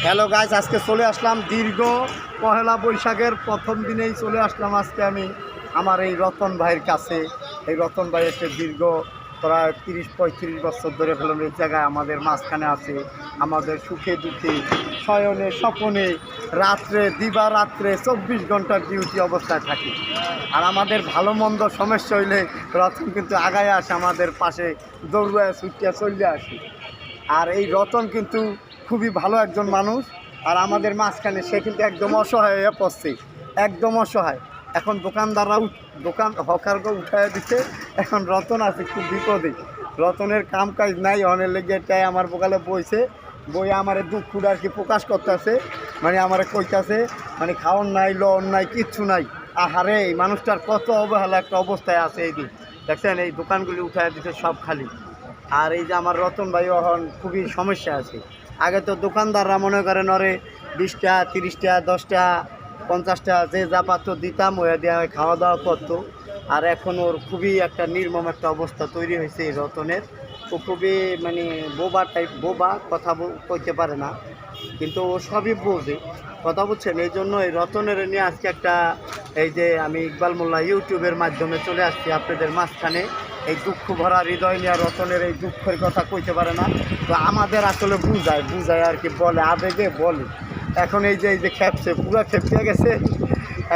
Hello guys, আজকে চলে আসলাম দীর্ঘ পহেলা বৈশাখের প্রথম দিনেই চলে আসলাম আজকে আমি আমার এই রতন ভাইয়ের কাছে। এই রতন ভাই এসে দীর্ঘ প্রায় 30-35 বছর ধরে ফেলুন এই জায়গায় আমাদের মাঝখানে আছে। আমাদের সুখে দুঃখে শয়নে স্বপনে রাত্রে দিবারাত্রে 24 ঘন্টার ডিউটি অবস্থায় থাকি। আর আমাদের ভালো মন্দ সমস্যা হইলে রতন কিন্তু আগায় আসে, আমাদের পাশে দৌড়ে ছুটিয়া চলে আসি। আর এই রতন কিন্তু খুবই ভালো একজন মানুষ। আর আমাদের মাঝখানে সে কিন্তু একদম অসহায় হয়ে পড়ছে, একদম অসহায়। এখন দোকানদাররা দোকান হকারকে উঠায় দিচ্ছে। এখন রতন আছে খুব বিপদে, রতনের কাম কাজ নাই, অনেক লেগে এটাই আমার বোকালে বইছে। বই আমার দুঃখটা আর কি প্রকাশ করতেছে, মানে আমার কইতাছে মানে খাওয়ার নাই, লন নাই, কিচ্ছু নাই। আহারে এই মানুষটার কত অবহেলা একটা অবস্থায় আছে। এই দিন দেখছেন এই দোকানগুলি উঠায় দিচ্ছে সব খালি। আর এই যে আমার রতন ভাই এখন খুবই সমস্যা আছে। আগে তো দোকানদাররা মনে করেন ওরে 20 টাকা 30 টাকা 10 টাকা 50 টাকা যে যা পাত্র দিতাম ওয়া দিয়ে খাওয়া দাওয়া করতো। আর এখন ওর খুবই একটা নির্মম একটা অবস্থা তৈরি হয়েছে এই রতনের। ও খুবই মানে বোবা টাইপ, বোবা, কথা কইতে পারে না, কিন্তু ও সবই বোঝে, কথা বুঝছেন। এই জন্য এই রতনের নিয়ে আজকে একটা এই যে আমি ইকবাল মোল্লা ইউটিউবের মাধ্যমে চলে আসছি আপনাদের মাঝখানে। এই দুঃখ ভরা হৃদয় নিয়ে রতনের এই দুঃখের কথা কইতে পারে না, তো আমাদের আসলে বুঝায় আর কি, বলে আবেগে বলে। এখন এই যে খেপছে, পুরো খেপে গেছে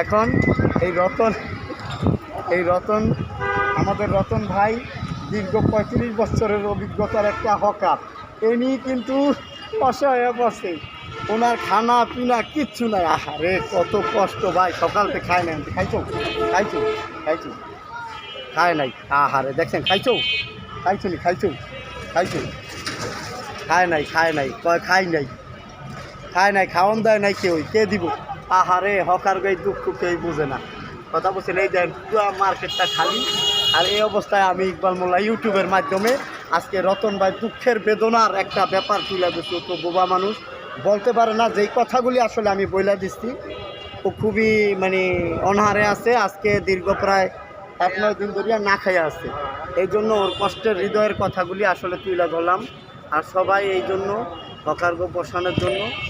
এখন এই রতন আমাদের রতন ভাই দীর্ঘ 35 বছরের অভিজ্ঞতার একটা হকার। এনি কিন্তু অসহায় পড়ছে, ওনার খানা পিনা কিচ্ছু নাই। আহারে কত কষ্ট ভাই, সকাল থেকে খায় নাই। খাইছো খাইছো খাইছো খায় নাই, আহারে দেখছেন খাইছো খাইছো নি খাইছো খাইছো খায় নাই কয় খাই নাই, খায় নাই, খাওয়ান দেয় নাই, কেউ কে দিব। আহারে হকার গাই দুঃখ কেউ বুঝে না, কথা বলছেন। এই দেন পুরো মার্কেটটা খালি। আর এই অবস্থায় আমি ইকবাল মোল্লা ইউটিউবের মাধ্যমে আজকে রতন ভাই দুঃখের বেদনার একটা ব্যাপার তুলে দিচ্ছি। তো বোবা মানুষ বলতে পারে না, যেই কথাগুলি আসলে আমি বইলা দিচ্ছি। ও খুবই মানে অনাহারে আছে, আজকে দীর্ঘ প্রায় 1-9 দিন ধরিয়া না খাইয়া আছে। এই জন্য ওর কষ্টের হৃদয়ের কথাগুলি আসলে তুলে ধরলাম। আর সবাই এই জন্য হকারকে বসানোর জন্য